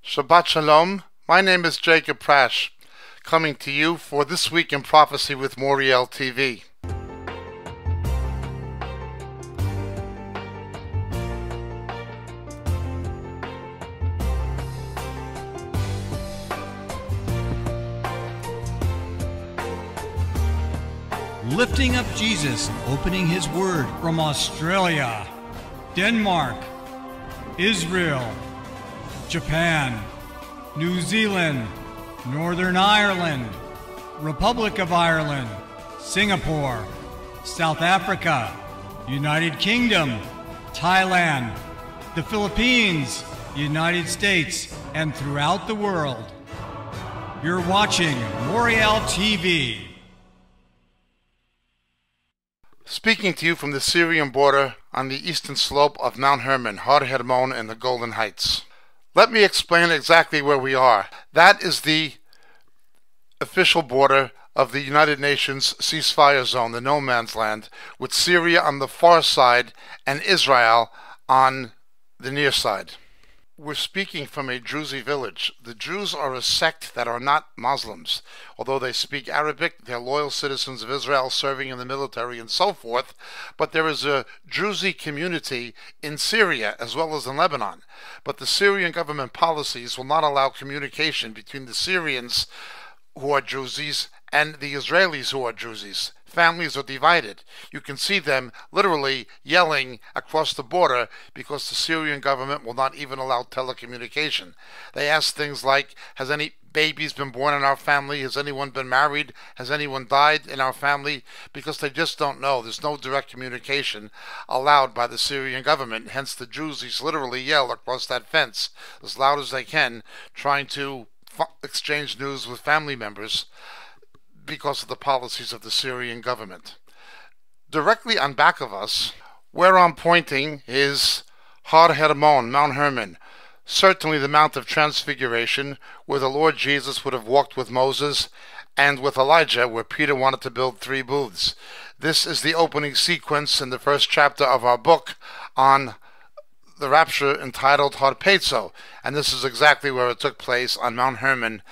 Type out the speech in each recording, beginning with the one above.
Shabbat Shalom. My name is Jacob Prasch, coming to you for This Week in Prophecy with Moriel TV. Lifting up Jesus, opening His Word from Australia, Denmark, Israel, Japan, New Zealand, Northern Ireland, Republic of Ireland, Singapore, South Africa, United Kingdom, Thailand, the Philippines, United States, and throughout the world. You're watching Moriel TV. Speaking to you from the Syrian border on the eastern slope of Mount Hermon, Har Hermon, and the Golan Heights. Let me explain exactly where we are. That is the official border of the United Nations ceasefire zone, the no man's land, with Syria on the far side and Israel on the near side. We're speaking from a Druzy village. The Druze are a sect that are not Muslims. Although they speak Arabic, they're loyal citizens of Israel serving in the military and so forth. But there is a Druzy community in Syria as well as in Lebanon. But the Syrian government policies will not allow communication between the Syrians who are Druzes and the Israelis who are Druzes. Families are divided. You can see them literally yelling across the border because the Syrian government will not even allow telecommunication. They ask things like, has any babies been born in our family? Has anyone been married? Has anyone died in our family? Because they just don't know. There's no direct communication allowed by the Syrian government. Hence the Druzes literally yell across that fence as loud as they can, trying to exchange news with family members because of the policies of the Syrian government. Directly on back of us, where I'm pointing, is Har Hermon, Mount Hermon, certainly the Mount of Transfiguration, where the Lord Jesus would have walked with Moses, and with Elijah, where Peter wanted to build 3 booths. This is the opening sequence in the first chapter of our book on the rapture entitled Harpezo, and this is exactly where it took place on Mount Hermon.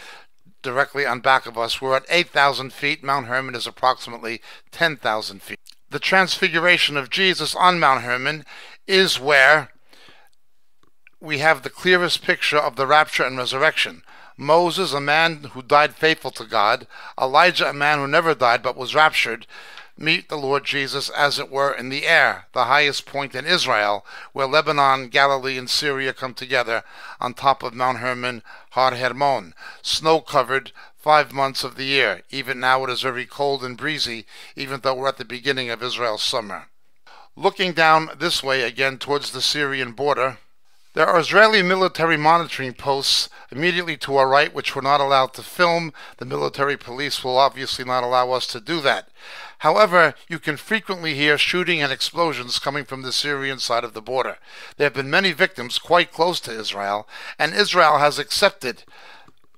Directly on back of us, we're at 8,000 feet. Mount Hermon is approximately 10,000 feet. The transfiguration of Jesus on Mount Hermon is where we have the clearest picture of the rapture and resurrection. Moses, a man who died faithful to God, Elijah, a man who never died but was raptured, meet the Lord Jesus, as it were, in the air, the highest point in Israel, where Lebanon, Galilee, and Syria come together on top of Mount Hermon, Har Hermon, snow-covered 5 months of the year. Even now it is very cold and breezy, even though we're at the beginning of Israel's summer. Looking down this way again towards the Syrian border, there are Israeli military monitoring posts immediately to our right, which we're not allowed to film. The military police will obviously not allow us to do that. However, you can frequently hear shooting and explosions coming from the Syrian side of the border. There have been many victims quite close to Israel, and Israel has accepted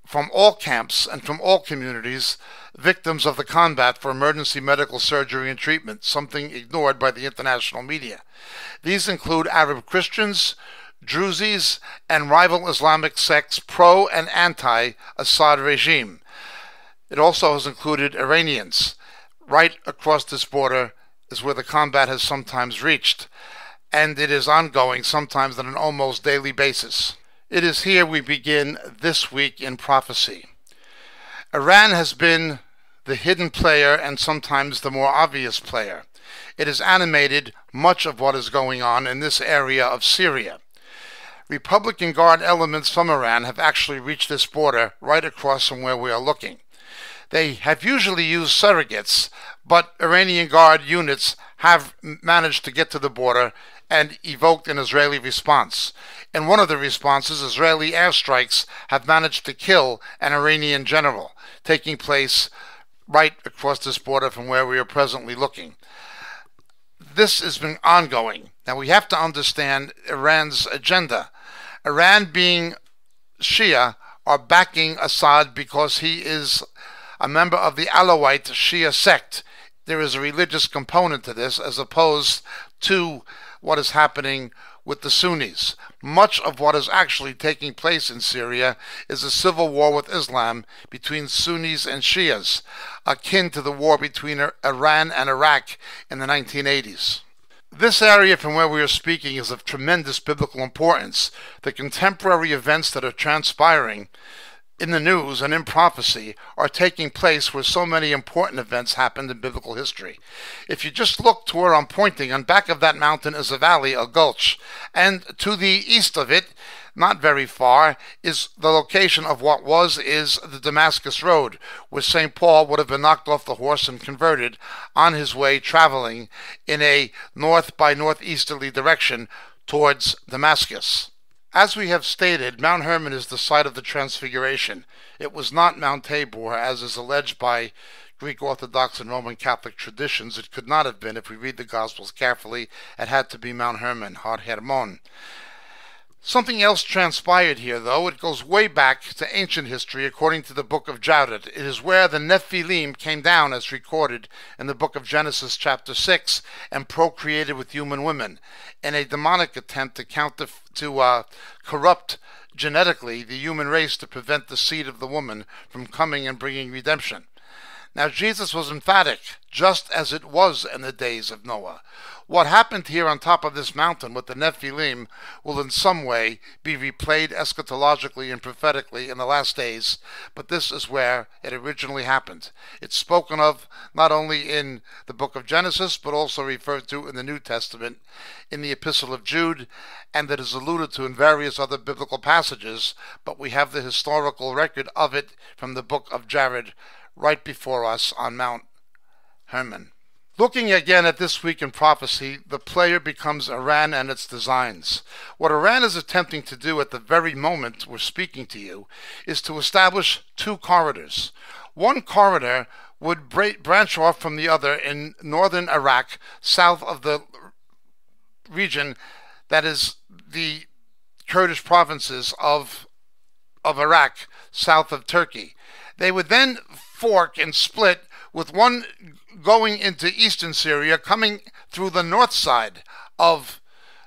from all camps and from all communities victims of the combat for emergency medical surgery and treatment, something ignored by the international media. These include Arab Christians, Druzes, and rival Islamic sects pro and anti-Assad regime. It also has included Iranians. Right across this border is where the combat has sometimes reached, and it is ongoing sometimes on an almost daily basis. It is here we begin This Week in Prophecy. Iran has been the hidden player and sometimes the more obvious player. It has animated much of what is going on in this area of Syria. Republican Guard elements from Iran have actually reached this border right across from where we are looking. They have usually used surrogates, but Iranian Guard units have managed to get to the border and evoked an Israeli response. In one of the responses, Israeli airstrikes have managed to kill an Iranian general, taking place right across this border from where we are presently looking. This has been ongoing. Now we have to understand Iran's agenda. Iran, being Shia, are backing Assad because he is a member of the Alawite Shia sect. There is a religious component to this as opposed to what is happening with the Sunnis. Much of what is actually taking place in Syria is a civil war with Islam between Sunnis and Shias, akin to the war between Iran and Iraq in the 1980s. This area from where we are speaking is of tremendous biblical importance. The contemporary events that are transpiring in the news and in prophecy are taking place where so many important events happened in biblical history. If you just look to where I'm pointing, on back of that mountain is a valley, a gulch, and to the east of it, not very far, is the location of what is the Damascus Road, where St. Paul would have been knocked off the horse and converted on his way traveling in a north by northeasterly direction towards Damascus. As we have stated, Mount Hermon is the site of the Transfiguration. It was not Mount Tabor, as is alleged by Greek Orthodox and Roman Catholic traditions. It could not have been. If we read the Gospels carefully, it had to be Mount Hermon, Har Hermon. Something else transpired here, though. It goes way back to ancient history, according to the book of Jared. It is where the Nephilim came down, as recorded in the book of Genesis chapter 6, and procreated with human women, in a demonic attempt to corrupt genetically the human race to prevent the seed of the woman from coming and bringing redemption. Now, Jesus was emphatic, just as it was in the days of Noah. What happened here on top of this mountain with the Nephilim will in some way be replayed eschatologically and prophetically in the last days, but this is where it originally happened. It's spoken of not only in the book of Genesis, but also referred to in the New Testament, in the Epistle of Jude, and that is alluded to in various other biblical passages, but we have the historical record of it from the book of Jared right before us on Mount Hermon. Looking again at this week in prophecy, the player becomes Iran and its designs. What Iran is attempting to do at the very moment we're speaking to you is to establish two corridors. One corridor would branch off from the other in northern Iraq, south of the region that is the Kurdish provinces of Iraq, south of Turkey. They would then fork and split, with one going into eastern Syria, coming through the north side of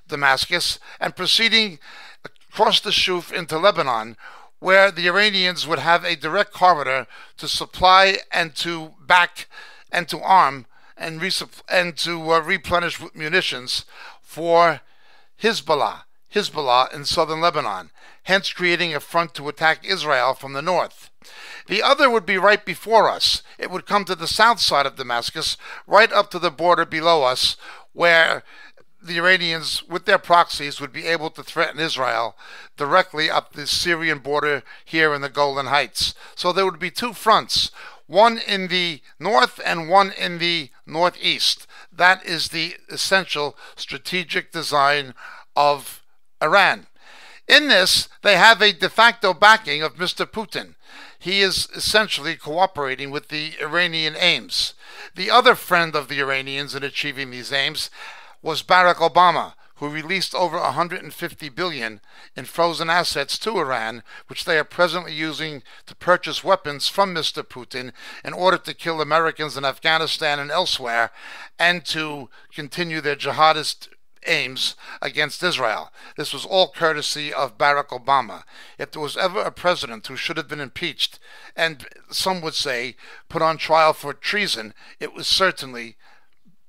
Damascus, and proceeding across the Shuf into Lebanon, where the Iranians would have a direct corridor to supply and to back and to arm and to replenish with munitions for Hezbollah in southern Lebanon, hence creating a front to attack Israel from the north. The other would be right before us. It would come to the south side of Damascus, right up to the border below us, where the Iranians, with their proxies, would be able to threaten Israel directly up the Syrian border here in the Golan Heights. So there would be two fronts, one in the north and one in the northeast. That is the essential strategic design of Iran. In this, they have a de facto backing of Mr. Putin. He is essentially cooperating with the Iranian aims. The other friend of the Iranians in achieving these aims was Barack Obama, who released over $150 billion in frozen assets to Iran, which they are presently using to purchase weapons from Mr. Putin in order to kill Americans in Afghanistan and elsewhere, and to continue their jihadist aims against Israel. This was all courtesy of Barack Obama. If there was ever a president who should have been impeached, and some would say put on trial for treason, it was certainly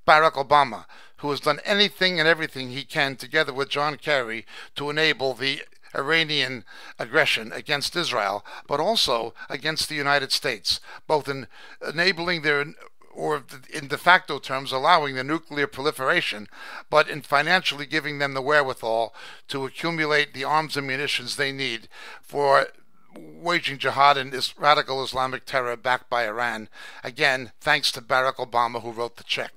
Barack Obama, who has done anything and everything he can, together with John Kerry, to enable the Iranian aggression against Israel, but also against the United States, both in enabling their, or in de facto terms allowing the nuclear proliferation, but in financially giving them the wherewithal to accumulate the arms and munitions they need for waging jihad and radical Islamic terror backed by Iran. Again, thanks to Barack Obama, who wrote the check.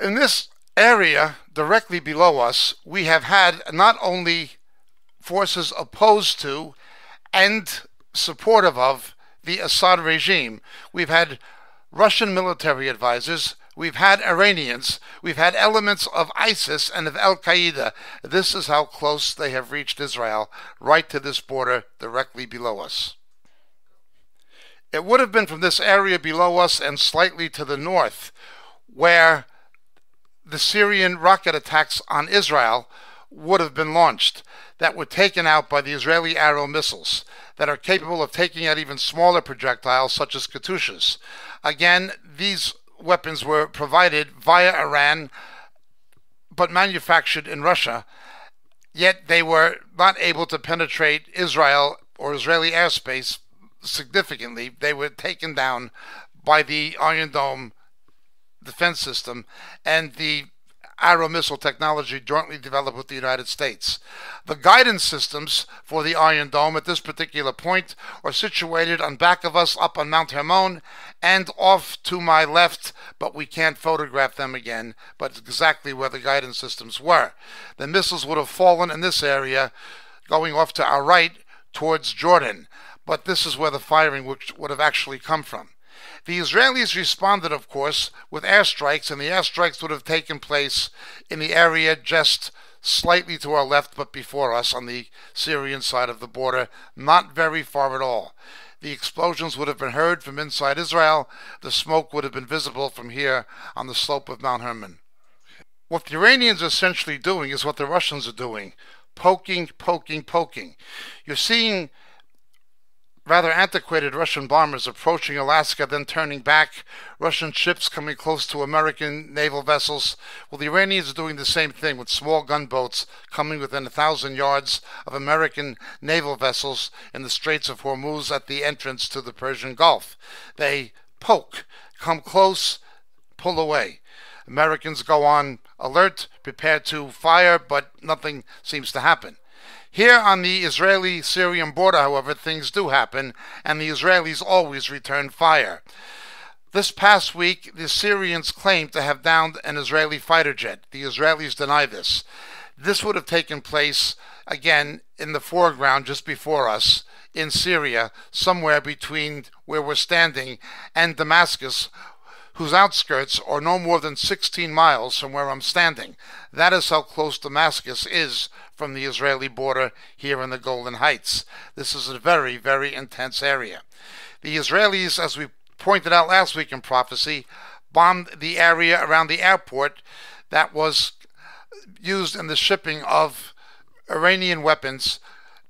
In this area, directly below us, we have had not only forces opposed to and supportive of the Assad regime. We've had Russian military advisors, we've had Iranians, we've had elements of ISIS and of Al-Qaeda. This is how close they have reached Israel, right to this border directly below us. It would have been from this area below us and slightly to the north, where the Syrian rocket attacks on Israel would have been launched that were taken out by the Israeli Arrow missiles that are capable of taking out even smaller projectiles such as Katyushas. Again, these weapons were provided via Iran but manufactured in Russia, yet they were not able to penetrate Israel or Israeli airspace significantly. They were taken down by the Iron Dome defense system and the Arrow missile technology jointly developed with the United States. The guidance systems for the Iron Dome at this particular point are situated on back of us up on Mount Hermon and off to my left, but we can't photograph them again, but exactly where the guidance systems were. The missiles would have fallen in this area going off to our right towards Jordan, but this is where the firing would have actually come from. The Israelis responded, of course, with airstrikes, and the airstrikes would have taken place in the area just slightly to our left but before us on the Syrian side of the border, not very far at all. The explosions would have been heard from inside Israel. The smoke would have been visible from here on the slope of Mount Hermon. What the Iranians are essentially doing is what the Russians are doing, poking, poking, poking. You're seeing rather antiquated Russian bombers approaching Alaska, then turning back, Russian ships coming close to American naval vessels. Well, the Iranians are doing the same thing with small gunboats coming within 1,000 yards of American naval vessels in the Straits of Hormuz at the entrance to the Persian Gulf. They poke, come close, pull away. Americans go on alert, prepared to fire, but nothing seems to happen. Here on the Israeli-Syrian border, however, things do happen, and the Israelis always return fire. This past week, the Syrians claimed to have downed an Israeli fighter jet. The Israelis deny this. This would have taken place, again, in the foreground just before us, in Syria, somewhere between where we're standing and Damascus, whose outskirts are no more than 16 miles from where I'm standing. That is how close Damascus is from the Israeli border here in the Golan Heights. This is a very, very intense area. The Israelis, as we pointed out last week in prophecy, bombed the area around the airport that was used in the shipping of Iranian weapons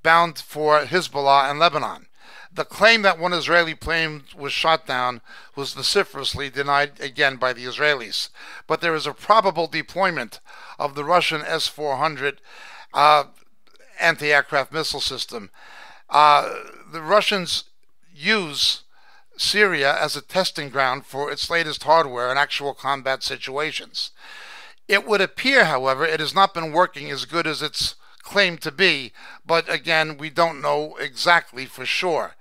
bound for Hezbollah and Lebanon. The claim that one Israeli plane was shot down was vociferously denied again by the Israelis. But there is a probable deployment of the Russian S-400 anti-aircraft missile system. The Russians use Syria as a testing ground for its latest hardware in actual combat situations. It would appear, however, it has not been working as good as it's claimed to be, but again, we don't know exactly for sure.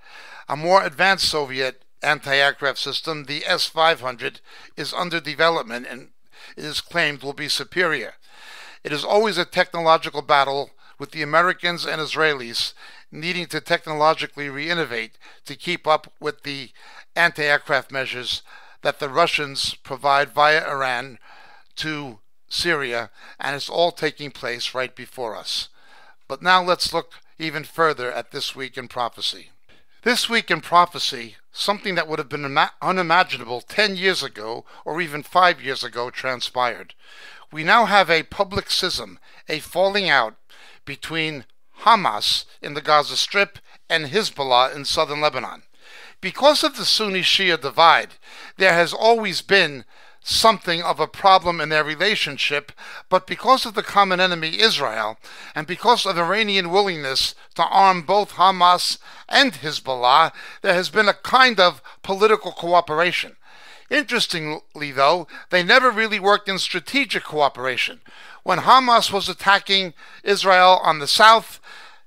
A more advanced Soviet anti-aircraft system, the S-500, is under development and it is claimed will be superior. It is always a technological battle with the Americans and Israelis needing to technologically re-innovate to keep up with the anti-aircraft measures that the Russians provide via Iran to Syria, and it's all taking place right before us. But now let's look even further at this week in prophecy. This week in prophecy, something that would have been unimaginable 10 years ago or even 5 years ago transpired. We now have a public schism, a falling out between Hamas in the Gaza Strip and Hezbollah in southern Lebanon. Because of the Sunni-Shia divide, there has always been something of a problem in their relationship, but because of the common enemy Israel, and because of Iranian willingness to arm both Hamas and Hezbollah, there has been a kind of political cooperation. Interestingly, though, they never really worked in strategic cooperation. When Hamas was attacking Israel on the south,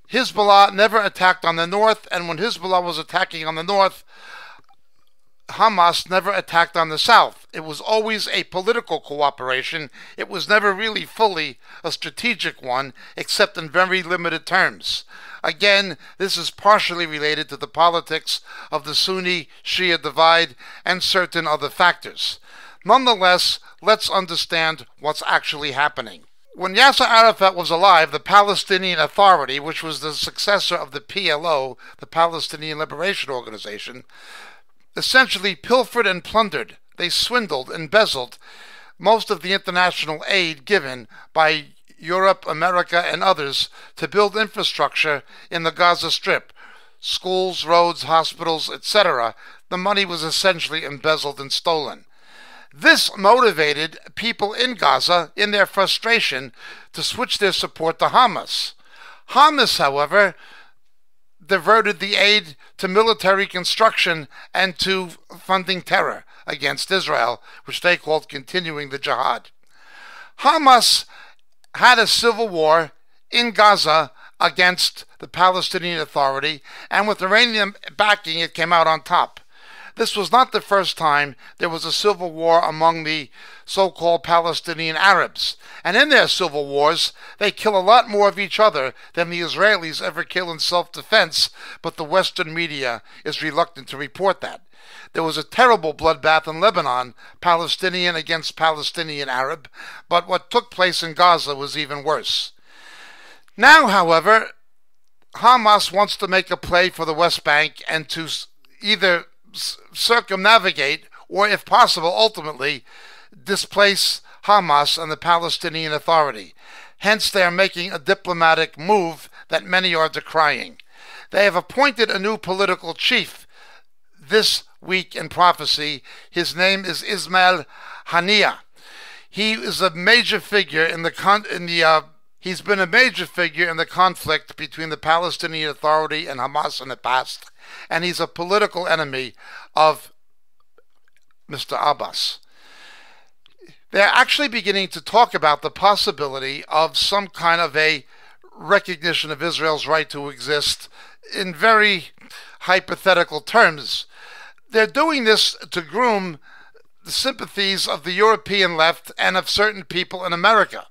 Hezbollah never attacked on the north, and when Hezbollah was attacking on the north, Hamas never attacked on the south. It was always a political cooperation. It was never really fully a strategic one, except in very limited terms. Again, this is partially related to the politics of the Sunni-Shia divide and certain other factors. Nonetheless, let's understand what's actually happening. When Yasser Arafat was alive, the Palestinian Authority, which was the successor of the PLO, the Palestinian Liberation Organization, essentially pilfered and plundered. They swindled, embezzled most of the international aid given by Europe, America, and others to build infrastructure in the Gaza Strip, schools, roads, hospitals, etc. The money was essentially embezzled and stolen. This motivated people in Gaza, in their frustration, to switch their support to Hamas. Hamas, however, diverted the aid to military construction and to funding terror against Israel, which they called continuing the jihad. Hamas had a civil war in Gaza against the Palestinian Authority, and with Iranian backing, it came out on top. This was not the first time there was a civil war among the so-called Palestinian Arabs. And in their civil wars, they kill a lot more of each other than the Israelis ever kill in self-defense, but the Western media is reluctant to report that. There was a terrible bloodbath in Lebanon, Palestinian against Palestinian Arab, but what took place in Gaza was even worse. Now, however, Hamas wants to make a play for the West Bank and to either circumnavigate or, if possible, ultimately displace Hamas and the Palestinian Authority. Hence, they are making a diplomatic move that many are decrying. They have appointed a new political chief this week in prophecy. His name is Ismail Haniyeh. He is a major figure in He's been a major figure in the conflict between the Palestinian Authority and Hamas in the past, and he's a political enemy of Mr. Abbas. They're actually beginning to talk about the possibility of some kind of a recognition of Israel's right to exist in very hypothetical terms. They're doing this to groom the sympathies of the European left and of certain people in America.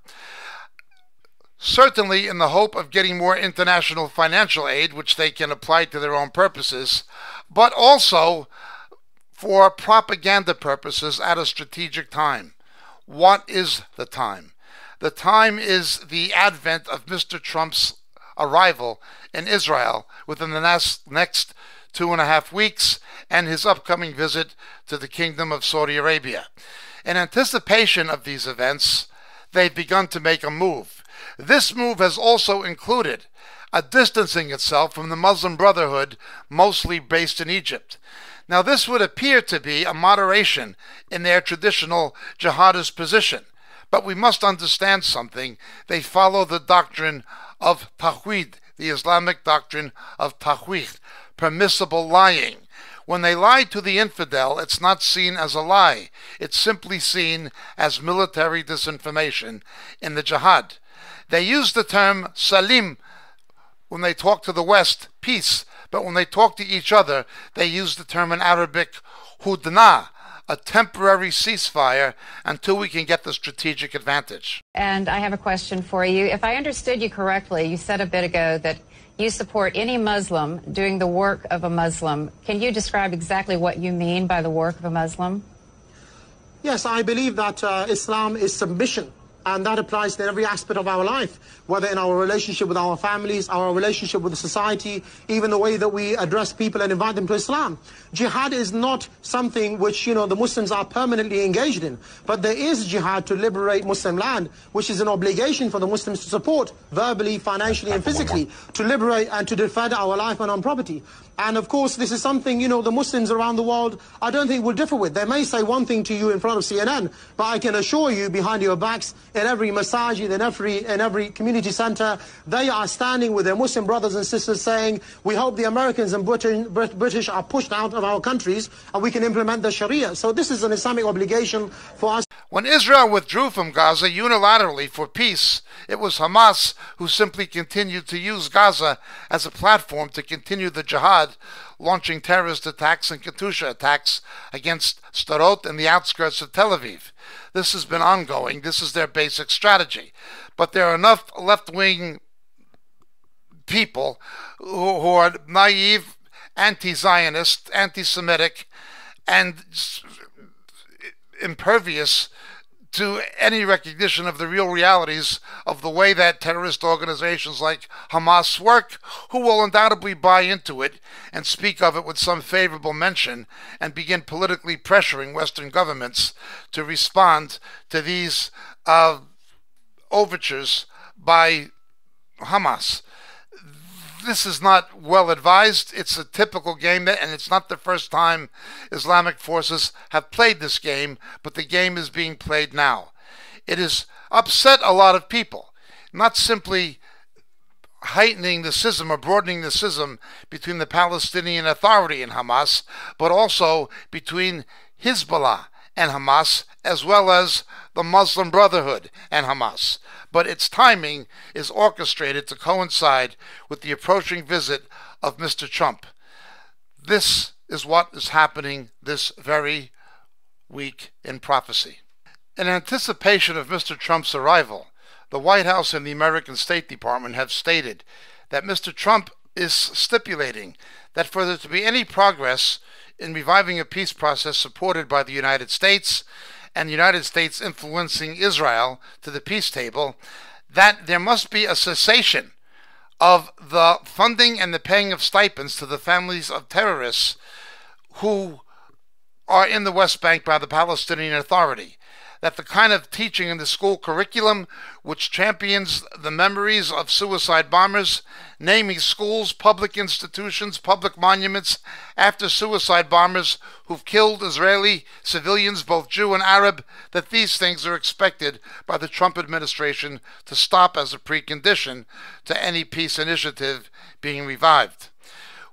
Certainly in the hope of getting more international financial aid, which they can apply to their own purposes, but also for propaganda purposes at a strategic time. What is the time? The time is the advent of Mr. Trump's arrival in Israel within the next 2.5 weeks and his upcoming visit to the Kingdom of Saudi Arabia. In anticipation of these events, they've begun to make a move. This move has also included a distancing itself from the Muslim Brotherhood, mostly based in Egypt. Now, this would appear to be a moderation in their traditional jihadist position, but we must understand something. They follow the doctrine of Tawhid, the Islamic doctrine of Tawhid, permissible lying. When they lie to the infidel, it's not seen as a lie. It's simply seen as military disinformation in the jihad. They use the term salim when they talk to the West, peace, but when they talk to each other, they use the term in Arabic hudna, a temporary ceasefire until we can get the strategic advantage. And I have a question for you. If I understood you correctly, you said a bit ago that you support any Muslim doing the work of a Muslim. Can you describe exactly what you mean by the work of a Muslim? Yes, I believe that Islam is submission. And that applies to every aspect of our life, whether in our relationship with our families, our relationship with the society, even the way that we address people and invite them to Islam. Jihad is not something which, the Muslims are permanently engaged in. But there is jihad to liberate Muslim land, which is an obligation for the Muslims to support, verbally, financially, and physically, to liberate and to defend our life and on property. And of course, this is something, the Muslims around the world, I don't think will differ with. They may say one thing to you in front of CNN, but I can assure you behind your backs, in every masajid, in every community center, they are standing with their Muslim brothers and sisters saying, we hope the Americans and British are pushed out of our countries and we can implement the Sharia. So this is an Islamic obligation for us. When Israel withdrew from Gaza unilaterally for peace, it was Hamas who simply continued to use Gaza as a platform to continue the jihad, launching terrorist attacks and Katyusha attacks against Sderot and the outskirts of Tel Aviv. This has been ongoing. This is their basic strategy. But there are enough left-wing people who are naive, anti-Zionist, anti-Semitic, and impervious to any recognition of the real realities of the way that terrorist organizations like Hamas work, who will undoubtedly buy into it and speak of it with some favorable mention and begin politically pressuring Western governments to respond to these overtures by Hamas. This is not well advised. It's a typical game, and it's not the first time Islamic forces have played this game, but the game is being played now. It has upset a lot of people, not simply heightening the schism or broadening the schism between the Palestinian Authority and Hamas, but also between Hezbollah and Hamas, as well as the Muslim Brotherhood and Hamas. But its timing is orchestrated to coincide with the approaching visit of Mr. Trump. This is what is happening this very week in prophecy. In anticipation of Mr. Trump's arrival, the White House and the American State Department have stated that Mr. Trump is stipulating that for there to be any progress in reviving a peace process supported by the United States and the United States influencing Israel to the peace table, that there must be a cessation of the funding and the paying of stipends to the families of terrorists who are in the West Bank by the Palestinian Authority. That the kind of teaching in the school curriculum which champions the memories of suicide bombers, naming schools, public institutions, public monuments after suicide bombers who've killed Israeli civilians, both Jew and Arab, that these things are expected by the Trump administration to stop as a precondition to any peace initiative being revived.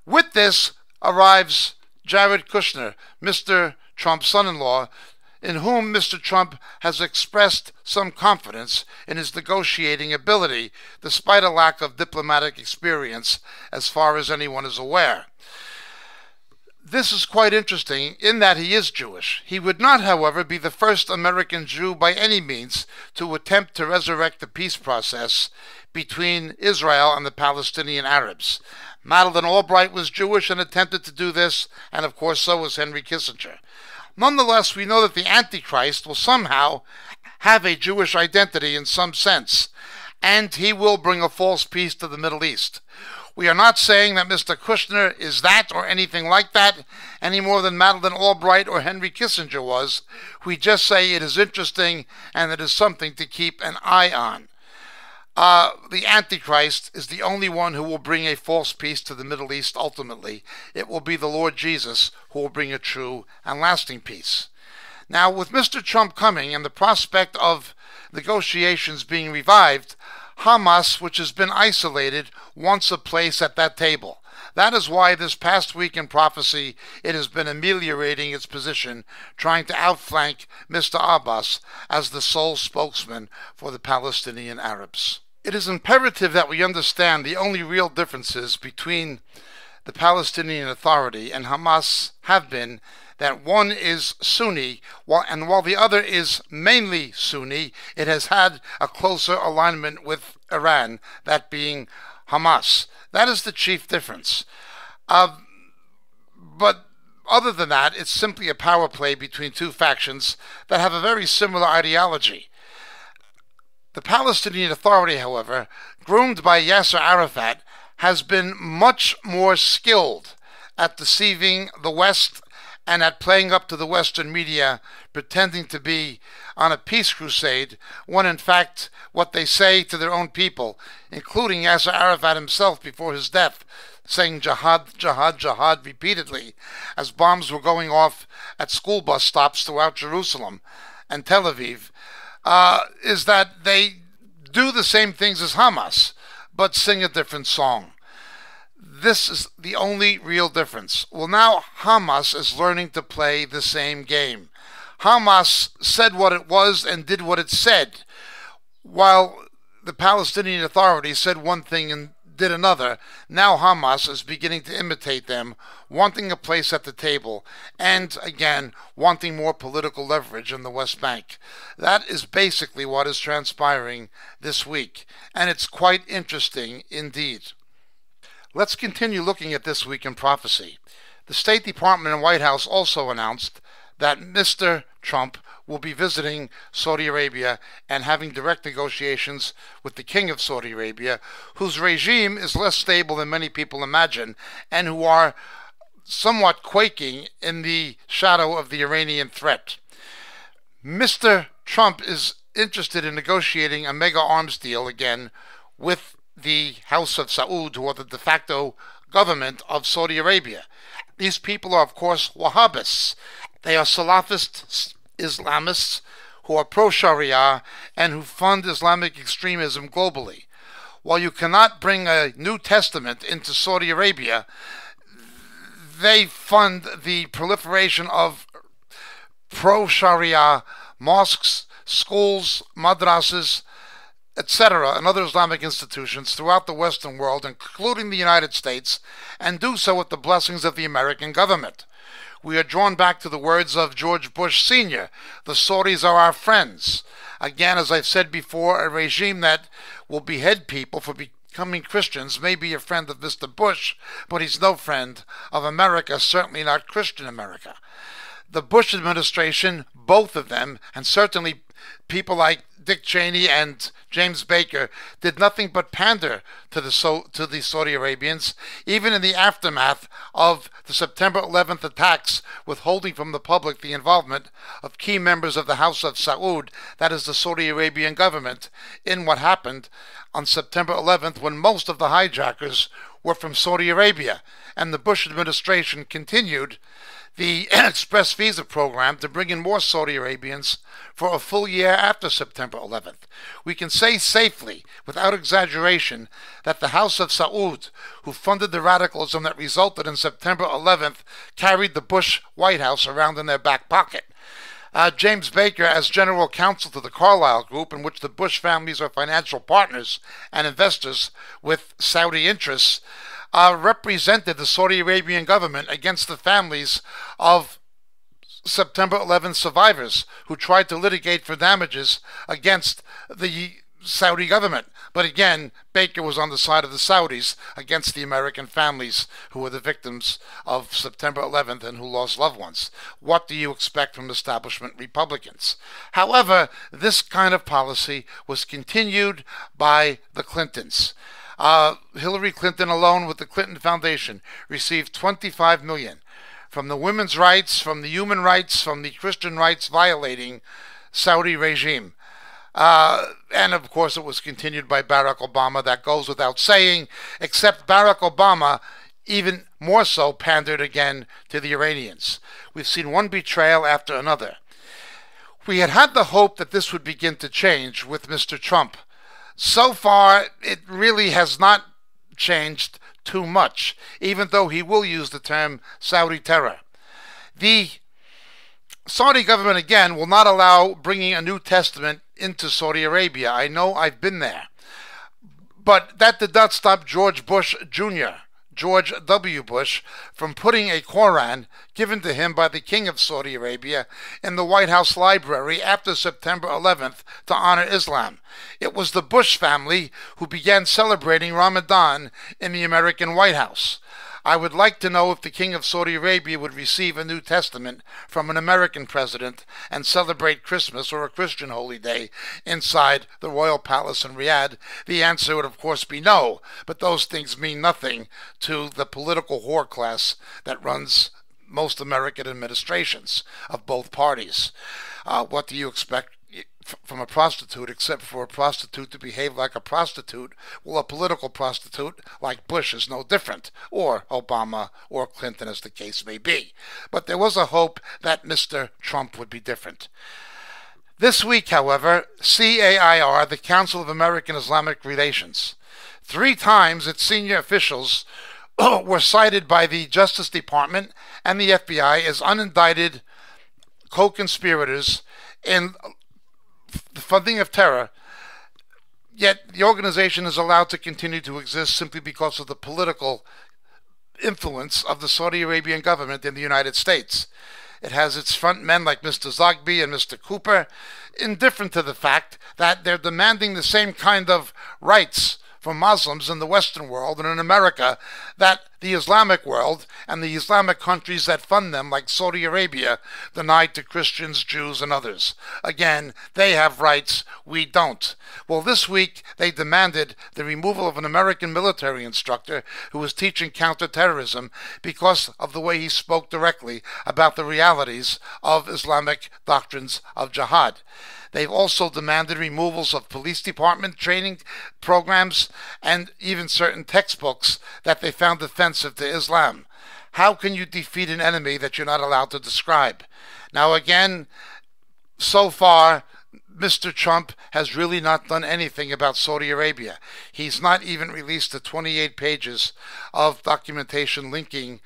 With this arrives Jared Kushner, Mr. Trump's son-in-law, in whom Mr. Trump has expressed some confidence in his negotiating ability, despite a lack of diplomatic experience, as far as anyone is aware. This is quite interesting in that he is Jewish. He would not, however, be the first American Jew by any means to attempt to resurrect the peace process between Israel and the Palestinian Arabs. Madeleine Albright was Jewish and attempted to do this, and of course so was Henry Kissinger. Nonetheless, we know that the Antichrist will somehow have a Jewish identity in some sense, and he will bring a false peace to the Middle East. We are not saying that Mr. Kushner is that or anything like that, any more than Madeleine Albright or Henry Kissinger was. We just say it is interesting and it is something to keep an eye on. The Antichrist is the only one who will bring a false peace to the Middle East ultimately. It will be the Lord Jesus who will bring a true and lasting peace. Now, with Mr. Trump coming and the prospect of negotiations being revived, Hamas, which has been isolated, wants a place at that table. That is why this past week in prophecy it has been ameliorating its position, trying to outflank Mr. Abbas as the sole spokesman for the Palestinian Arabs. It is imperative that we understand the only real differences between the Palestinian Authority and Hamas have been that one is Sunni, while the other is mainly Sunni, it has had a closer alignment with Iran, that being Hamas. That is the chief difference. But other than that, it's simply a power play between two factions that have a very similar ideology. The Palestinian Authority, however, groomed by Yasser Arafat, has been much more skilled at deceiving the West and at playing up to the Western media, pretending to be on a peace crusade, when in fact what they say to their own people, including Yasser Arafat himself before his death, saying jihad, jihad, jihad repeatedly, as bombs were going off at school bus stops throughout Jerusalem and Tel Aviv, is that they do the same things as Hamas, but sing a different song. This is the only real difference. Well, now Hamas is learning to play the same game. Hamas said what it was and did what it said, while the Palestinian Authority said one thing and did another. Now Hamas is beginning to imitate them, wanting a place at the table, and again, wanting more political leverage in the West Bank. That is basically what is transpiring this week, and it's quite interesting indeed. Let's continue looking at this week in prophecy. The State Department and White House also announced that Mr. Trump will be visiting Saudi Arabia and having direct negotiations with the King of Saudi Arabia, whose regime is less stable than many people imagine, and who are somewhat quaking in the shadow of the Iranian threat. Mr. Trump is interested in negotiating a mega arms deal again with the House of Saud, who are the de facto government of Saudi Arabia. These people are, of course, Wahhabists. They are Salafist Islamists who are pro-Sharia and who fund Islamic extremism globally. While you cannot bring a New Testament into Saudi Arabia, they fund the proliferation of pro-Sharia mosques, schools, madrasas, etc., and other Islamic institutions throughout the Western world, including the United States, and do so with the blessings of the American government. We are drawn back to the words of George Bush Sr., "The Saudis are our friends." Again, as I've said before, a regime that will behead people for becoming Christians may be a friend of Mr. Bush, but he's no friend of America, certainly not Christian America. The Bush administration, both of them, and certainly people like Dick Cheney and James Baker, did nothing but pander to the Saudi Arabians, even in the aftermath of the September 11th attacks, withholding from the public the involvement of key members of the House of Saud, that is the Saudi Arabian government, in what happened on September 11th, when most of the hijackers were from Saudi Arabia, and the Bush administration continued the express visa program to bring in more Saudi Arabians for a full year after September 11th. We can say safely, without exaggeration, that the House of Saud, who funded the radicalism that resulted in September 11th, carried the Bush White House around in their back pocket. James Baker, as general counsel to the Carlyle Group, in which the Bush families are financial partners and investors with Saudi interests, represented the Saudi Arabian government against the families of September 11 survivors who tried to litigate for damages against the Saudi government. But again, Baker was on the side of the Saudis against the American families who were the victims of September 11th and who lost loved ones. What do you expect from establishment Republicans? However, this kind of policy was continued by the Clintons. Hillary Clinton alone, with the Clinton Foundation, received $25 million from the women's rights, from the human rights, from the Christian rights violating Saudi regime. And of course it was continued by Barack Obama. That goes without saying, except Barack Obama even more so pandered again to the Iranians. We've seen one betrayal after another. We had the hope that this would begin to change with Mr. Trump. So far, it really has not changed too much, even though he will use the term Saudi terror. The Saudi government, again, will not allow bringing a New Testament into Saudi Arabia. I know, I've been there. But that did not stop George Bush Jr., George W. Bush, from putting a Koran given to him by the King of Saudi Arabia in the White House library after September 11th to honor Islam. It was the Bush family who began celebrating Ramadan in the American White House. I would like to know if the King of Saudi Arabia would receive a New Testament from an American president and celebrate Christmas or a Christian holy day inside the royal palace in Riyadh. The answer would, of course, be no, but those things mean nothing to the political whore class that runs most American administrations of both parties. What do you expect from a prostitute, except for a prostitute to behave like a prostitute? Well, a political prostitute like Bush is no different, or Obama, or Clinton, as the case may be. But there was a hope that Mr. Trump would be different. This week, however, CAIR, the Council of American Islamic Relations, 3 times its senior officials were cited by the Justice Department and the FBI as unindicted co-conspirators in the funding of terror, yet the organization is allowed to continue to exist simply because of the political influence of the Saudi Arabian government in the United States. It has its front men like Mr. Zogby and Mr. Cooper, indifferent to the fact that they're demanding the same kind of rights for Muslims in the Western world and in America that the Islamic world and the Islamic countries that fund them, like Saudi Arabia, denied to Christians, Jews, and others. Again, they have rights, we don't. Well, this week they demanded the removal of an American military instructor who was teaching counterterrorism because of the way he spoke directly about the realities of Islamic doctrines of jihad. They've also demanded removals of police department training programs and even certain textbooks that they found offensive to Islam. How can you defeat an enemy that you're not allowed to describe? Now again, so far, Mr. Trump has really not done anything about Saudi Arabia. He's not even released the 28 pages of documentation linking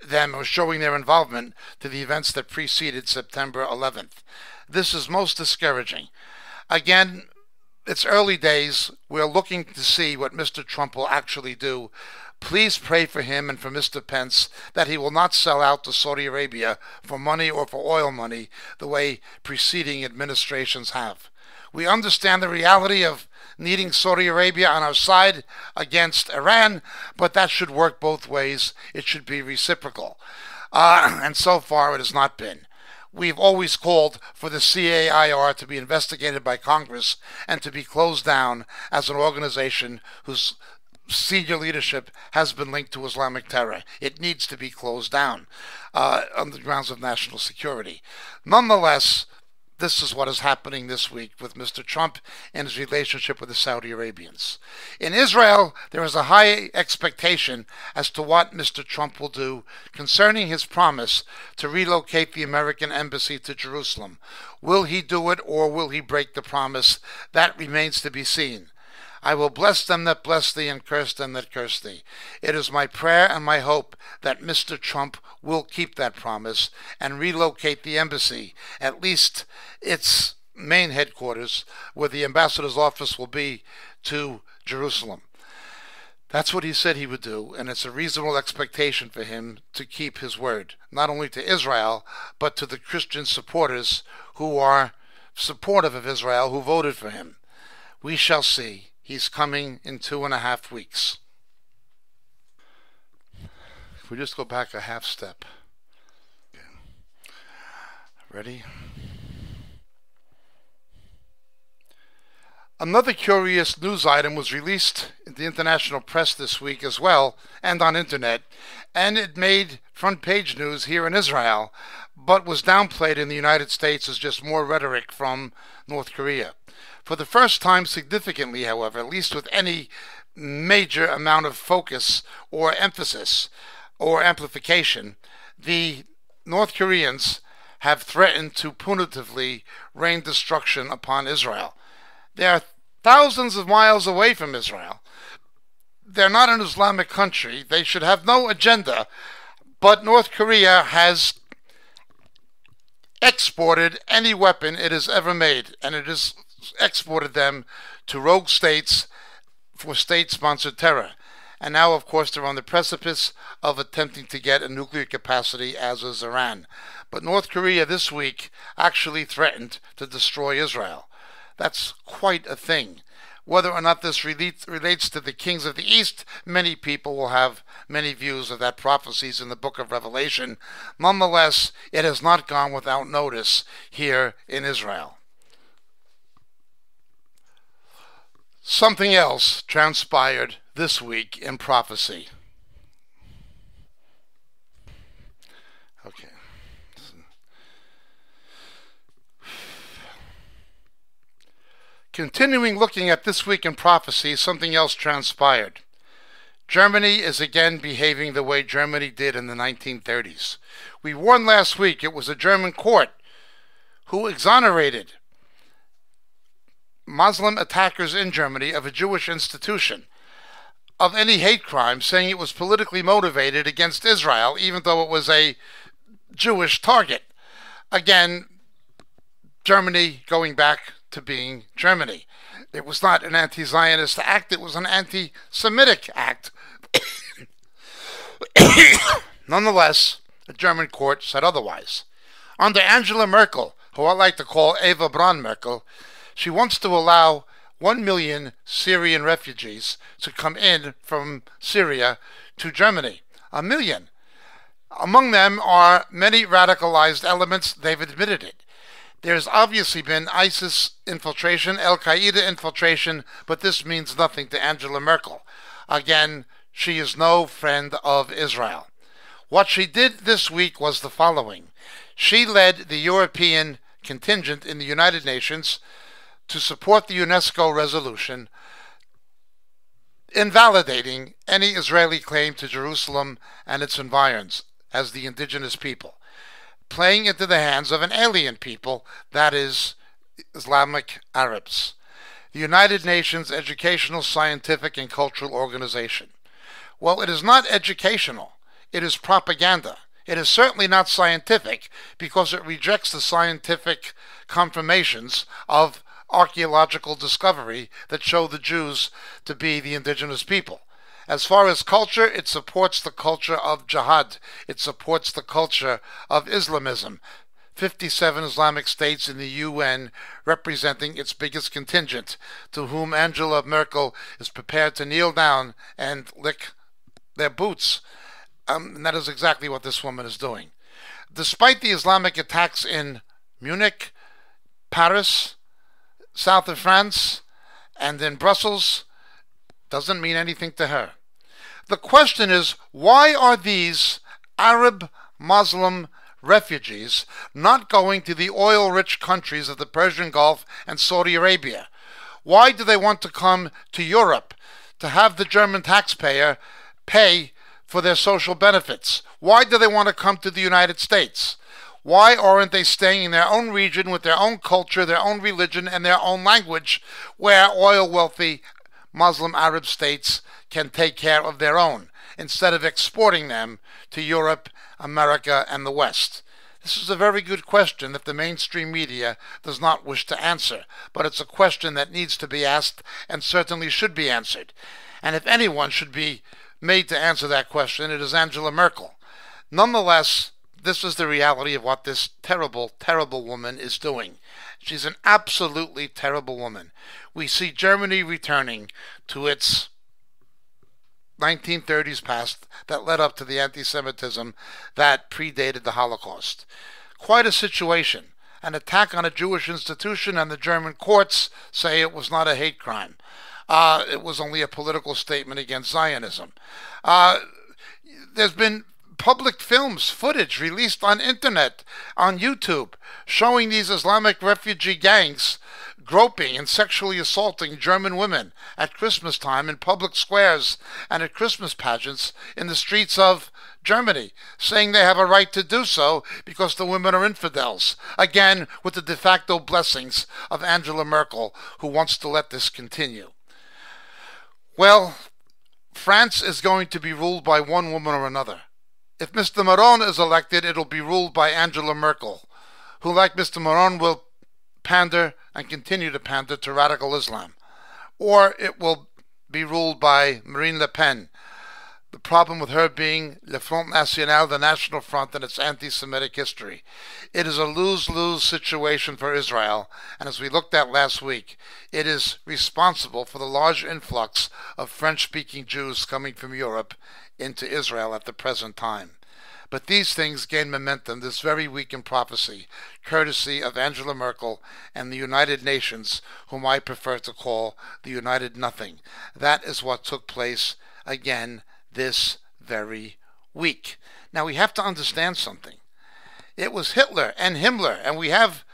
them or showing their involvement to the events that preceded September 11th. This is most discouraging. Again, it's early days. We're looking to see what Mr. Trump will actually do. Please pray for him and for Mr. Pence that he will not sell out to Saudi Arabia for money or for oil money the way preceding administrations have. We understand the reality of needing Saudi Arabia on our side against Iran, but that should work both ways. It should be reciprocal. And so far it has not been. We've always called for the CAIR to be investigated by Congress and to be closed down as an organization whose senior leadership has been linked to Islamic terror. It needs to be closed down on the grounds of national security. Nonetheless, this is what is happening this week with Mr. Trump and his relationship with the Saudi Arabians. In Israel, there is a high expectation as to what Mr. Trump will do concerning his promise to relocate the American embassy to Jerusalem. Will he do it, or will he break the promise? That remains to be seen. I will bless them that bless thee and curse them that curse thee. It is my prayer and my hope that Mr. Trump will keep that promise and relocate the embassy, at least its main headquarters, where the ambassador's office will be, to Jerusalem. That's what he said he would do, and it's a reasonable expectation for him to keep his word, not only to Israel, but to the Christian supporters who are supportive of Israel, who voted for him. We shall see. He's coming in 2.5 weeks. If we just go back a half step. Okay. Ready? Another curious news item was released in the international press this week as well, and on internet, and it made front page news here in Israel, but was downplayed in the United States as just more rhetoric from North Korea. For the first time significantly, however, at least with any major amount of focus or emphasis or amplification, the North Koreans have threatened to punitively rain destruction upon Israel. They are thousands of miles away from Israel. They're not an Islamic country. They should have no agenda. But North Korea has exported any weapon it has ever made, and it has exported them to rogue states for state-sponsored terror. And now, of course, they're on the precipice of attempting to get a nuclear capacity, as is Iran. But North Korea this week actually threatened to destroy Israel. That's quite a thing. Whether or not this relates to the kings of the East, many people will have many views of that prophecies in the book of Revelation. Nonetheless, it has not gone without notice here in Israel. Something else transpired this week in prophecy. Okay. Continuing looking at this week in prophecy, something else transpired. Germany is again behaving the way Germany did in the 1930s. We warned last week it was a German court who exonerated Muslim attackers in Germany of a Jewish institution of any hate crime, saying it was politically motivated against Israel, even though it was a Jewish target. Again, Germany going back to being Germany. It was not an anti-Zionist act, it was an anti-Semitic act. Nonetheless, the German court said otherwise. Under Angela Merkel, who I like to call Eva Braun Merkel, she wants to allow 1 million Syrian refugees to come in from Syria to Germany 1 million. Among them are many radicalized elements. They've admitted it. There's obviously been ISIS infiltration, Al-Qaeda infiltration, but this means nothing to Angela Merkel. Again, she is no friend of Israel. What she did this week was the following. She led the European contingent in the United Nations to support the UNESCO resolution invalidating any Israeli claim to Jerusalem and its environs as the indigenous people, playing into the hands of an alien people, that is, Islamic Arabs. The United Nations Educational, Scientific, and Cultural Organization. Well, it is not educational. It is propaganda. It is certainly not scientific because it rejects the scientific confirmations of archaeological discovery that show the Jews to be the indigenous people. As far as culture, it supports the culture of jihad. It supports the culture of Islamism. 57 Islamic states in the UN representing its biggest contingent, to whom Angela Merkel is prepared to kneel down and lick their boots. And that is exactly what this woman is doing. Despite the Islamic attacks in Munich, Paris, south of France, and in Brussels, doesn't mean anything to her. The question is, why are these Arab Muslim refugees not going to the oil-rich countries of the Persian Gulf and Saudi Arabia? Why do they want to come to Europe to have the German taxpayer pay for their social benefits? Why do they want to come to the United States? Why aren't they staying in their own region with their own culture, their own religion, and their own language, where oil-wealthy Muslim Arab states can take care of their own, instead of exporting them to Europe, America, and the West? This is a very good question that the mainstream media does not wish to answer, but it's a question that needs to be asked and certainly should be answered. And if anyone should be made to answer that question, it is Angela Merkel. Nonetheless, this is the reality of what this terrible, terrible woman is doing. She's an absolutely terrible woman. We see Germany returning to its 1930s past that led up to the anti-Semitism that predated the Holocaust. Quite a situation. An attack on a Jewish institution, and the German courts say it was not a hate crime. It was only a political statement against Zionism. There's been public films, footage released on internet, on YouTube, showing these Islamic refugee gangs groping and sexually assaulting German women at Christmas time in public squares and at Christmas pageants in the streets of Germany, saying they have a right to do so because the women are infidels. Again, with the de facto blessings of Angela Merkel, who wants to let this continue. Well, France is going to be ruled by one woman or another. If Mr. Macron is elected, it'll be ruled by Angela Merkel, who, like Mr. Macron, will pander and continue to pander to radical Islam. Or it will be ruled by Marine Le Pen. The problem with her being Le Front National, the National Front, and its anti-Semitic history. It is a lose-lose situation for Israel, and as we looked at last week, it is responsible for the large influx of French-speaking Jews coming from Europe into Israel at the present time. But these things gain momentum this very week in prophecy, courtesy of Angela Merkel and the United Nations, whom I prefer to call the United Nothing. That is what took place again this very week. Now we have to understand something. It was Hitler and Himmler, and we have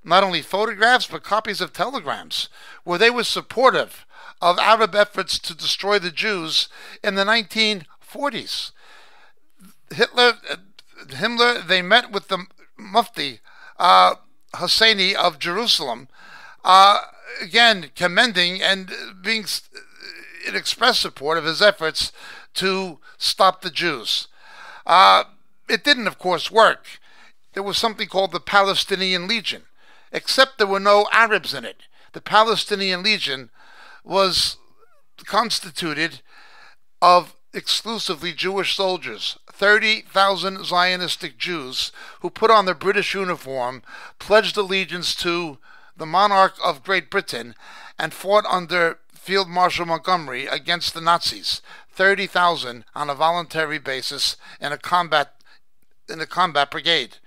not only photographs but copies of telegrams where they were supportive of Arab efforts to destroy the Jews in the 1940s. Himmler, they met with the Mufti Husseini of Jerusalem, again commending and being in express support of his efforts to stop the Jews. It didn't, of course, work. There was something called the Palestinian Legion, except there were no Arabs in it. The Palestinian Legion was constituted of exclusively Jewish soldiers, 30,000 Zionistic Jews who put on their British uniform, pledged allegiance to the monarch of Great Britain, and fought under Field Marshal Montgomery against the Nazis. 30,000 on a voluntary basis in a combat brigade.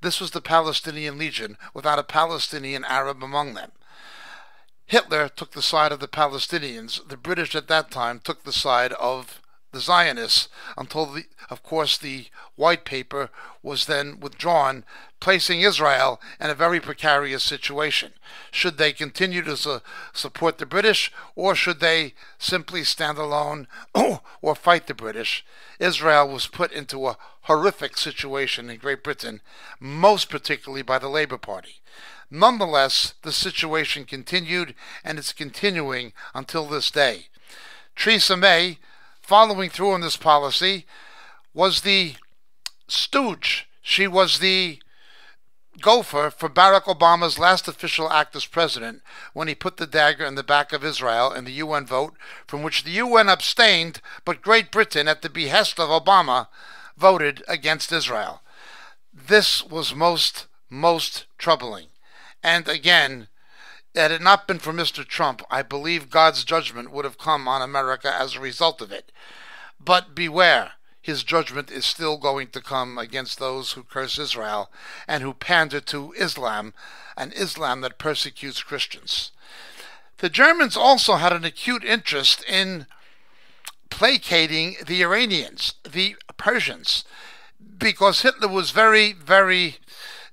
This was the Palestinian Legion, without a Palestinian Arab among them. Hitler took the side of the Palestinians. The British at that time took the side of the Zionists until, of course, the white paper was then withdrawn, placing Israel in a very precarious situation. Should they continue to support the British, or should they simply stand alone or fight the British? Israel was put into a horrific situation in Great Britain, most particularly by the Labour Party. Nonetheless, the situation continued, and it's continuing until this day. Theresa May, following through on this policy, was the stooge. She was the gopher for Barack Obama's last official act as president, when he put the dagger in the back of Israel in the UN vote, from which the UN abstained, but Great Britain, at the behest of Obama, voted against Israel. This was most troubling. And again, had it not been for Mr. Trump, I believe God's judgment would have come on America as a result of it. But beware, his judgment is still going to come against those who curse Israel and who pander to Islam, an Islam that persecutes Christians. The Germans also had an acute interest in placating the Iranians, the Persians, because Hitler was very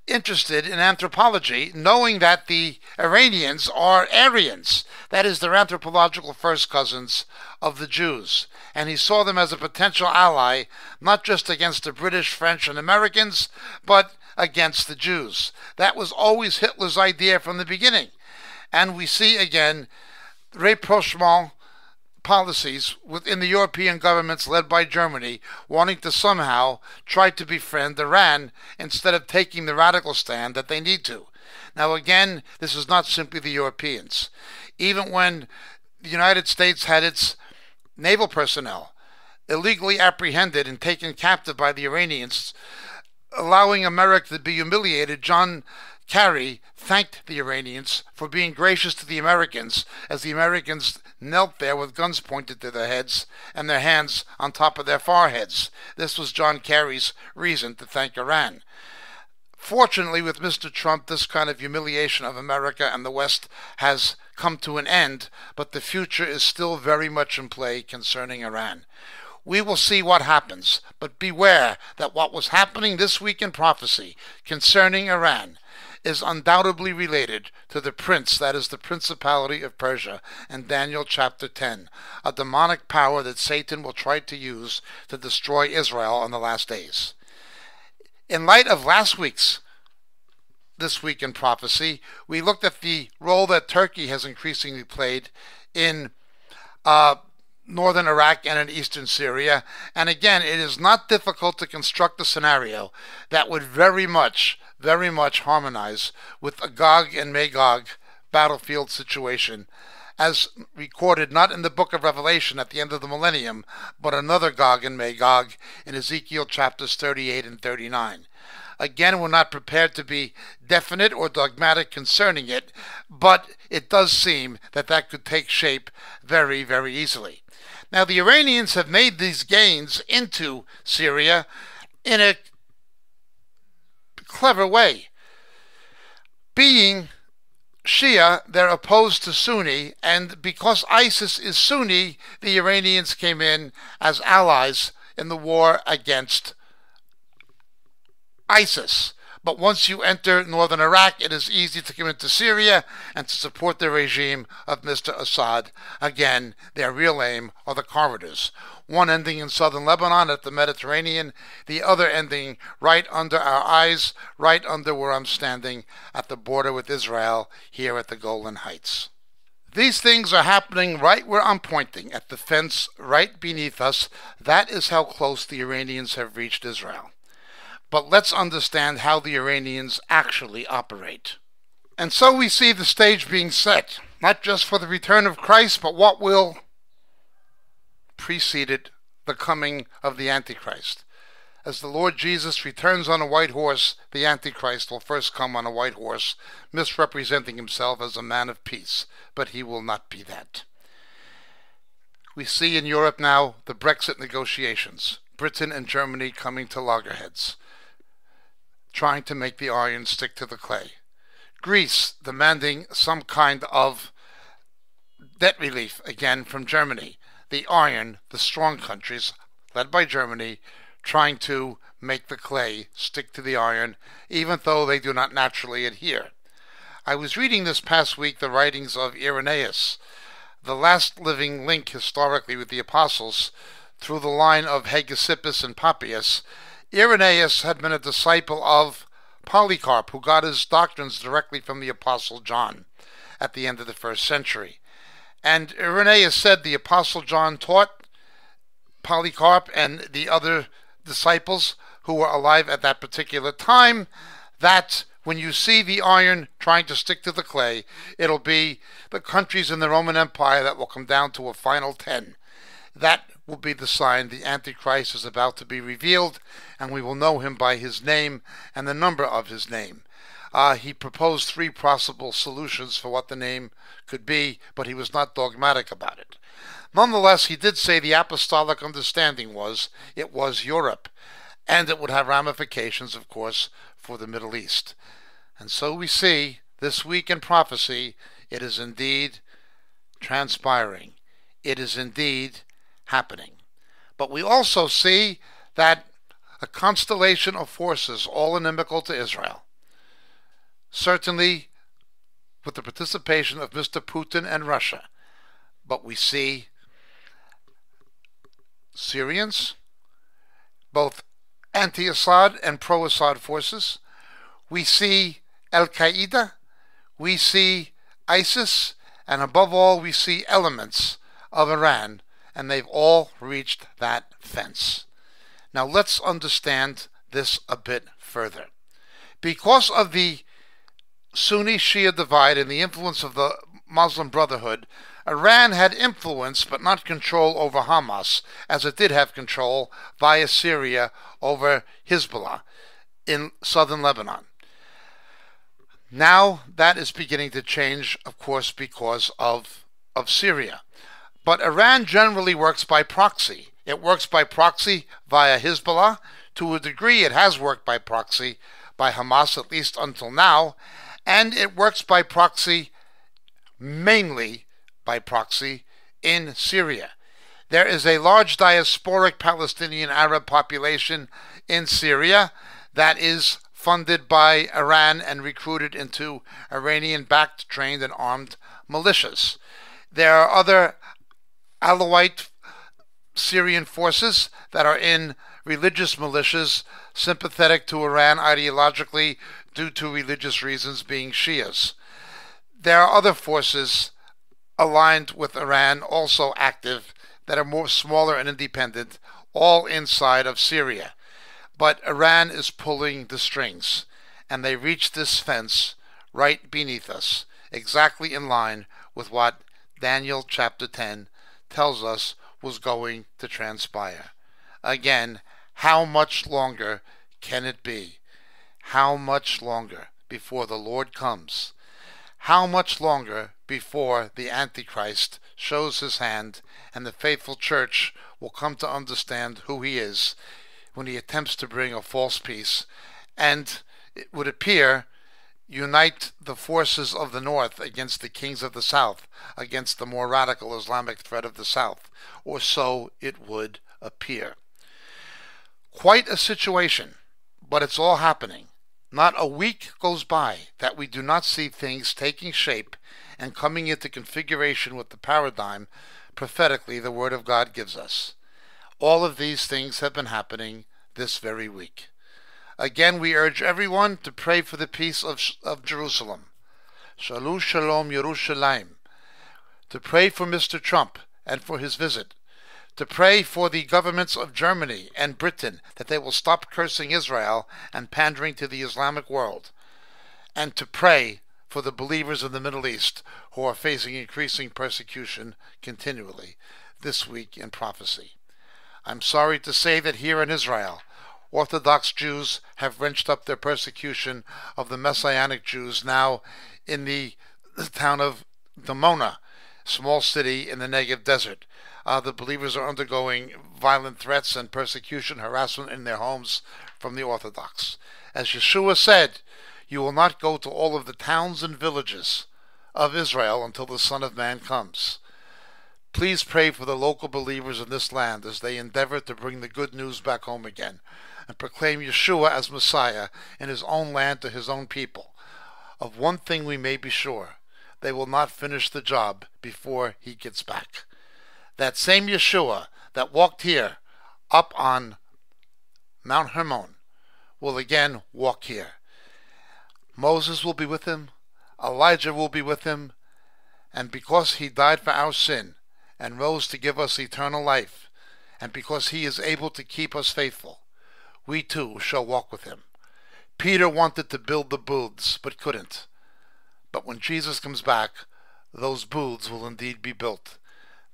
interested in anthropology, knowing that the Iranians are Aryans, that is, they're anthropological first cousins of the Jews, and he saw them as a potential ally, not just against the British, French, and Americans, but against the Jews. That was always Hitler's idea from the beginning, and we see again rapprochement policies within the European governments led by Germany, wanting to somehow try to befriend Iran instead of taking the radical stand that they need to. Now again, this is not simply the Europeans. Even when the United States had its naval personnel illegally apprehended and taken captive by the Iranians, allowing America to be humiliated, John Kerry thanked the Iranians for being gracious to the Americans, as the Americans knelt there with guns pointed to their heads and their hands on top of their foreheads. This was John Kerry's reason to thank Iran. Fortunately, with Mr. Trump, this kind of humiliation of America and the West has come to an end, but the future is still very much in play concerning Iran. We will see what happens, but beware that what was happening this week in prophecy concerning Iran is undoubtedly related to the prince, that is the principality of Persia, in Daniel chapter 10, a demonic power that Satan will try to use to destroy Israel on the last days. In light of last week's This Week in Prophecy, we looked at the role that Turkey has increasingly played in northern Iraq and in eastern Syria, and again, it is not difficult to construct a scenario that would very much harmonize with a Gog and Magog battlefield situation, as recorded not in the book of Revelation at the end of the millennium, but another Gog and Magog in Ezekiel chapters 38 and 39. Again, we're not prepared to be definite or dogmatic concerning it, but it does seem that that could take shape very easily. Now, the Iranians have made these gains into Syria in a clever way. Being Shia, they're opposed to Sunni, and because ISIS is Sunni, the Iranians came in as allies in the war against ISIS. But once you enter northern Iraq, it is easy to come into Syria and to support the regime of Mr. Assad. Again, their real aim are the corridors, one ending in southern Lebanon at the Mediterranean, the other ending right under our eyes, right under where I'm standing at the border with Israel, here at the Golan Heights. These things are happening right where I'm pointing, at the fence right beneath us. That is how close the Iranians have reached Israel. But let's understand how the Iranians actually operate. And so we see the stage being set, not just for the return of Christ, but what will precede it, the coming of the Antichrist. As the Lord Jesus returns on a white horse, the Antichrist will first come on a white horse, misrepresenting himself as a man of peace, but he will not be that. We see in Europe now the Brexit negotiations, Britain and Germany coming to loggerheads, trying to make the iron stick to the clay. Greece demanding some kind of debt relief again from Germany. The iron, the strong countries, led by Germany, trying to make the clay stick to the iron, even though they do not naturally adhere. I was reading this past week the writings of Irenaeus, the last living link historically with the apostles through the line of Hegesippus and Papias. Irenaeus had been a disciple of Polycarp, who got his doctrines directly from the apostle John at the end of the 1st century. And Irenaeus said the apostle John taught Polycarp and the other disciples who were alive at that particular time that when you see the iron trying to stick to the clay, it'll be the countries in the Roman Empire that will come down to a final 10. That will be the sign the Antichrist is about to be revealed, and we will know him by his name and the number of his name. He proposed 3 possible solutions for what the name could be, but he was not dogmatic about it. Nonetheless, he did say the apostolic understanding was it was Europe, and it would have ramifications, of course, for the Middle East. And so we see this week in prophecy, it is indeed transpiring. It is indeed happening. But we also see that a constellation of forces, all inimical to Israel, certainly with the participation of Mr. Putin and Russia, but we see Syrians, both anti-Assad and pro-Assad forces. We see Al-Qaeda, we see ISIS, and above all we see elements of Iran, and they've all reached that fence. Now let's understand this a bit further. Because of the Sunni-Shia divide and the influence of the Muslim Brotherhood, Iran had influence but not control over Hamas, as it did have control via Syria over Hezbollah in southern Lebanon. Now that is beginning to change, of course, because of Syria. But Iran generally works by proxy. It works by proxy via Hezbollah. To a degree, it has worked by proxy by Hamas, at least until now. And it works by proxy, mainly by proxy, in Syria. There is a large diasporic Palestinian Arab population in Syria that is funded by Iran and recruited into Iranian-backed, trained, and armed militias. There are other Alawite Syrian forces that are in religious militias sympathetic to Iran ideologically due to religious reasons, being Shias. There are other forces aligned with Iran, also active, that are more smaller and independent, all inside of Syria. But Iran is pulling the strings, and they reach this fence right beneath us, exactly in line with what Daniel chapter 10 tells us was going to transpire. Again, how much longer can it be? How much longer before the Lord comes? How much longer before the Antichrist shows his hand and the faithful church will come to understand who he is when he attempts to bring a false peace and, it would appear, unite the forces of the north against the kings of the south, against the more radical Islamic threat of the south, or so it would appear. Quite a situation, but it's all happening. Not a week goes by that we do not see things taking shape and coming into configuration with the paradigm prophetically the Word of God gives us. All of these things have been happening this very week. Again, we urge everyone to pray for the peace of Jerusalem. Shalom, Shalom, Yerushalayim. To pray for Mr. Trump and for his visit. To pray for the governments of Germany and Britain that they will stop cursing Israel and pandering to the Islamic world. And to pray for the believers in the Middle East who are facing increasing persecution continually this week in prophecy. I'm sorry to say that here in Israel, Orthodox Jews have wrenched up their persecution of the Messianic Jews now in the town of Dimona, small city in the Negev desert. The believers are undergoing violent threats and persecution, harassment in their homes from the Orthodox. As Yeshua said, you will not go to all of the towns and villages of Israel until the Son of Man comes. Please pray for the local believers in this land as they endeavor to bring the good news back home again and proclaim Yeshua as Messiah in his own land to his own people. Of one thing we may be sure, they will not finish the job before he gets back. That same Yeshua that walked here up on Mount Hermon will again walk here. Moses will be with him, Elijah will be with him, and because he died for our sin and rose to give us eternal life, and because he is able to keep us faithful, we too shall walk with him. Peter wanted to build the booths, but couldn't. But when Jesus comes back, those booths will indeed be built.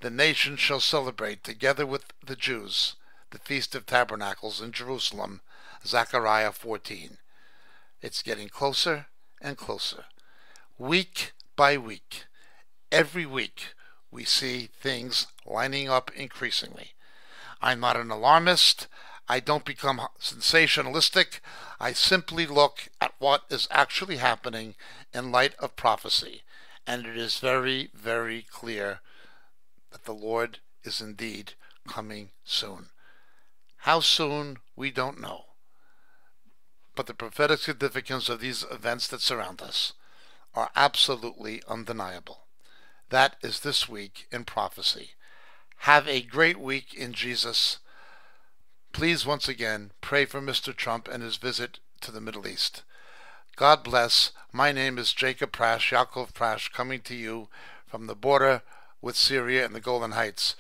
The nation shall celebrate, together with the Jews, the Feast of Tabernacles in Jerusalem, Zechariah 14. It's getting closer and closer. Week by week, every week, we see things lining up increasingly. I'm not an alarmist. I don't become sensationalistic. I simply look at what is actually happening in light of prophecy. And it is very, very clear that the Lord is indeed coming soon. How soon, we don't know. But the prophetic significance of these events that surround us are absolutely undeniable. That is this week in prophecy. Have a great week in Jesus. Please once again pray for Mr. Trump and his visit to the Middle East. God bless. My name is Jacob Prasch, Yaakov Prasch, coming to you from the border with Syria and the Golan Heights.